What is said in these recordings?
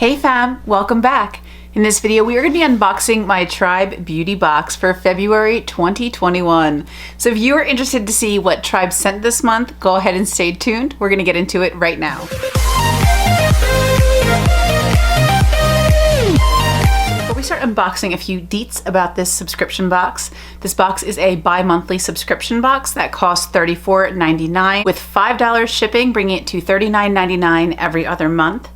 Hey fam, welcome back. In this video, we are going to be unboxing my Tribe Beauty box for February 2021. So if you are interested to see what Tribe sent this month, go ahead and stay tuned. We're going to get into it right now. Before we start unboxing, a few deets about this subscription box. This box is a bi-monthly subscription box that costs $34.99 with $5 shipping, bringing it to $39.99 every other month.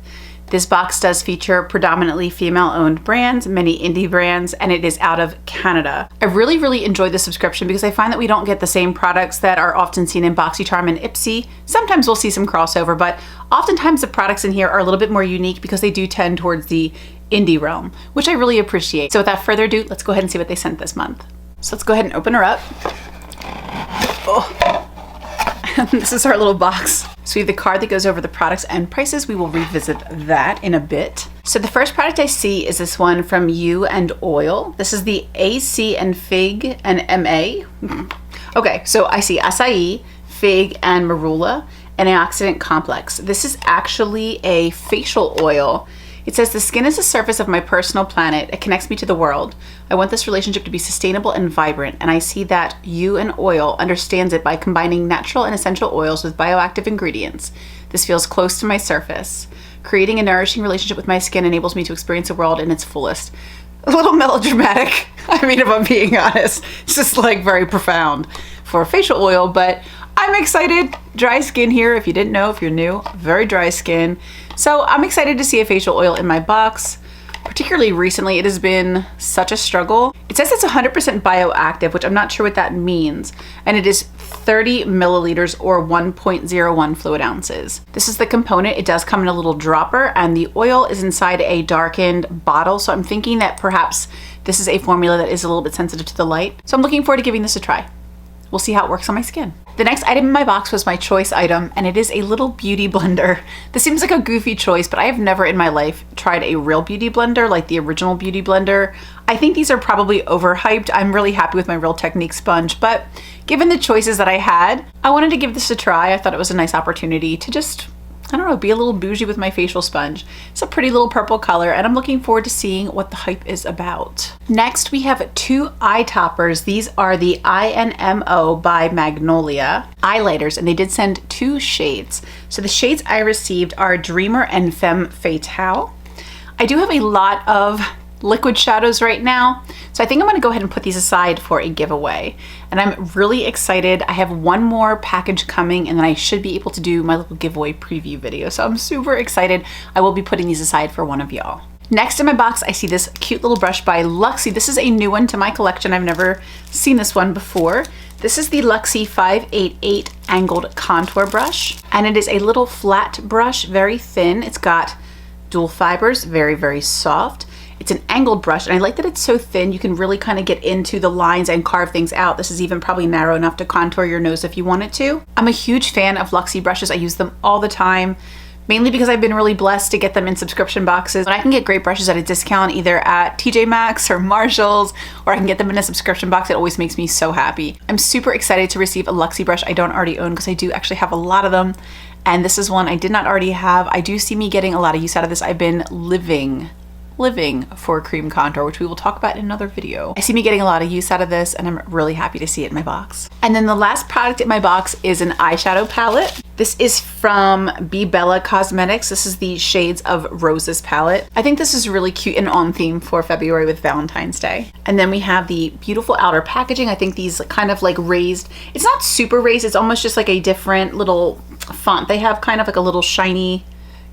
This box does feature predominantly female-owned brands, many indie brands, and it is out of Canada. I really enjoyed the subscription because I find that we don't get the same products that are often seen in BoxyCharm and Ipsy. Sometimes we'll see some crossover, but oftentimes the products in here are a little bit more unique because they do tend towards the indie realm, which I really appreciate. So without further ado, let's go ahead and see what they sent this month. So let's go ahead and open her up. Oh. This is our little box. So we have the card that goes over the products and prices. We will revisit that in a bit. So the first product I see is this one from You and Oil. This is the AC and Fig and MA. Okay, so I see Açaí, Fig, and Marula, Antioxidant Complex. This is actually a facial oil. It says, the skin is the surface of my personal planet. It connects me to the world. I want this relationship to be sustainable and vibrant, and I see that You and Oil understands it by combining natural and essential oils with bioactive ingredients. This feels close to my surface. Creating a nourishing relationship with my skin enables me to experience the world in its fullest. A little melodramatic, I mean, if I'm being honest. It's just like very profound for facial oil, but I'm excited. Dry skin here, if you didn't know, if you're new, very dry skin. So I'm excited to see a facial oil in my box. Particularly recently, it has been such a struggle. It says it's 100% bioactive, which I'm not sure what that means. And it is 30 milliliters or 1.01 fluid ounces. This is the component. It does come in a little dropper, and the oil is inside a darkened bottle. So I'm thinking that perhaps this is a formula that is a little bit sensitive to the light. So I'm looking forward to giving this a try. We'll see how it works on my skin. The next item in my box was my choice item, and it is a little beauty blender. This seems like a goofy choice, but I have never in my life tried a real beauty blender like the original beauty blender. I think these are probably overhyped. I'm really happy with my Real Technique sponge, but given the choices that I had, I wanted to give this a try. I thought it was a nice opportunity to just, I don't know, be a little bougie with my facial sponge. It's a pretty little purple color, and I'm looking forward to seeing what the hype is about. Next, we have two eye toppers. These are the INMO by Magnolia eyelighters, and they did send two shades. So the shades I received are Dreamer and Femme Fatale. I do have a lot of liquid shadows right now, so I think I'm going to go ahead and put these aside for a giveaway, and I'm really excited. I have one more package coming, and then I should be able to do my little giveaway preview video, so I'm super excited. I will be putting these aside for one of y'all. Next in my box, I see this cute little brush by Luxie. This is a new one to my collection. I've never seen this one before. This is the Luxie 588 angled contour brush, and it is a little flat brush, very thin. It's got dual fibers, very soft. It's an angled brush, and I like that it's so thin. You can really kind of get into the lines and carve things out. This is even probably narrow enough to contour your nose if you wanted to. I'm a huge fan of Luxie brushes. I use them all the time, mainly because I've been really blessed to get them in subscription boxes. And I can get great brushes at a discount either at TJ Maxx or Marshall's, or I can get them in a subscription box. It always makes me so happy. I'm super excited to receive a Luxie brush I don't already own, because I do actually have a lot of them. And this is one I did not already have. I do see me getting a lot of use out of this. I've been living for cream contour, which we will talk about in another video. I see me getting a lot of use out of this, and I'm really happy to see it in my box. And then the last product in my box is an eyeshadow palette. This is from BeBella Cosmetics. This is the Shades of Roses palette. I think this is really cute and on theme for February with Valentine's Day. And then we have the beautiful outer packaging. I think these kind of like raised, it's not super raised, it's almost just like a different little font. They have kind of like a little shiny,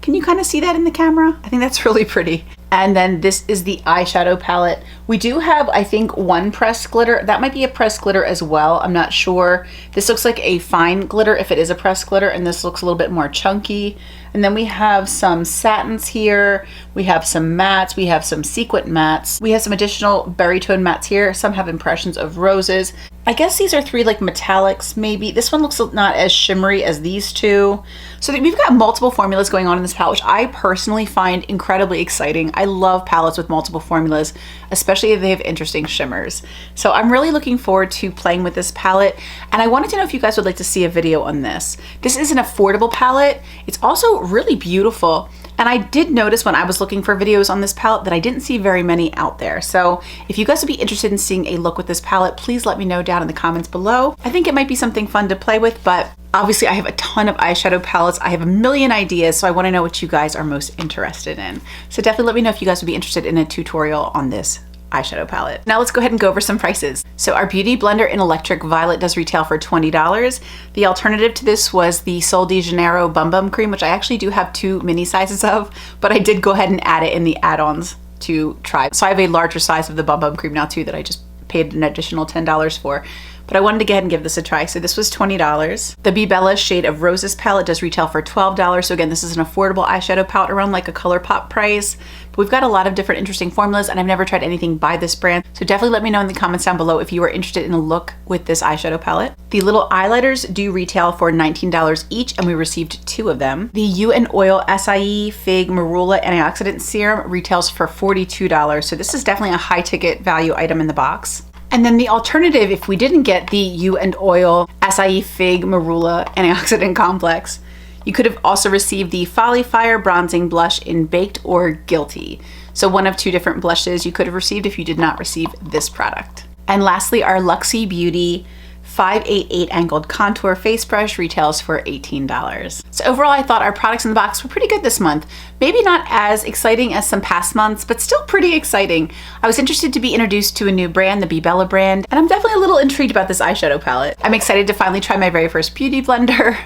can you kind of see that in the camera? I think that's really pretty. And then this is the eyeshadow palette. We do have, I think, one pressed glitter. That might be a pressed glitter as well. I'm not sure. This looks like a fine glitter if it is a pressed glitter, and this looks a little bit more chunky. And then we have some satins here. We have some mattes. We have some sequin mattes. We have some additional berry tone mattes here. Some have impressions of roses. I guess these are three like metallics maybe. This one looks not as shimmery as these two. So we've got multiple formulas going on in this palette, which I personally find incredibly exciting. I love palettes with multiple formulas, especially if they have interesting shimmers. So I'm really looking forward to playing with this palette, and I wanted to know if you guys would like to see a video on this. This is an affordable palette. It's also really beautiful. And I did notice when I was looking for videos on this palette that I didn't see very many out there. So if you guys would be interested in seeing a look with this palette, please let me know down in the comments below. I think it might be something fun to play with, but obviously I have a ton of eyeshadow palettes. I have a million ideas, so I want to know what you guys are most interested in. So definitely let me know if you guys would be interested in a tutorial on this eyeshadow palette. Now let's go ahead and go over some prices. So our Beauty Blender in Electric Violet does retail for $20. The alternative to this was the Sol de Janeiro Bum Bum Cream, which I actually do have 2 mini sizes of, but I did go ahead and add it in the add-ons to try. So I have a larger size of the Bum Bum Cream now too that I just paid an additional $10 for. But I wanted to go ahead and give this a try. So this was $20. The BeBella Shade of Roses palette does retail for $12. So again, this is an affordable eyeshadow palette around like a ColourPop price. But we've got a lot of different interesting formulas and I've never tried anything by this brand. So definitely let me know in the comments down below if you are interested in a look with this eyeshadow palette. The little eyeliners do retail for $19 each and we received 2 of them. The You and Oil Açaí Fig Marula Antioxidant Serum retails for $42. So this is definitely a high ticket value item in the box. And then the alternative, if we didn't get the You and Oil Açaí Fig Marula Antioxidant Complex, you could have also received the Folly Fire Bronzing Blush in Baked or Guilty. So one of 2 different blushes you could have received if you did not receive this product. And lastly, our Luxie Beauty 588 Angled Contour Face Brush retails for $18. So overall, I thought our products in the box were pretty good this month. Maybe not as exciting as some past months, but still pretty exciting. I was interested to be introduced to a new brand, the BeBella brand, and I'm definitely a little intrigued about this eyeshadow palette. I'm excited to finally try my very first beauty blender.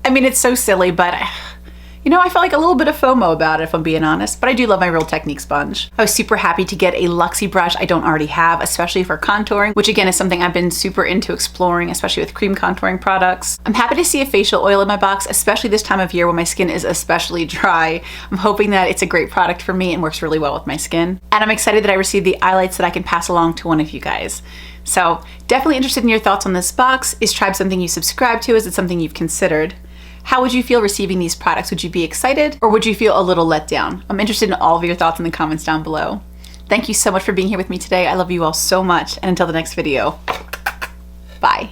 I mean, it's so silly, but you know, I felt like a little bit of FOMO about it, if I'm being honest, but I do love my Real Technique sponge. I was super happy to get a Luxie brush I don't already have, especially for contouring, which again is something I've been super into exploring, especially with cream contouring products. I'm happy to see a facial oil in my box, especially this time of year when my skin is especially dry. I'm hoping that it's a great product for me and works really well with my skin. And I'm excited that I received the eyelights that I can pass along to one of you guys. So definitely interested in your thoughts on this box. Is Tribe something you subscribe to? Is it something you've considered? How would you feel receiving these products? Would you be excited or would you feel a little let down? I'm interested in all of your thoughts in the comments down below. Thank you so much for being here with me today. I love you all so much. And until the next video, bye.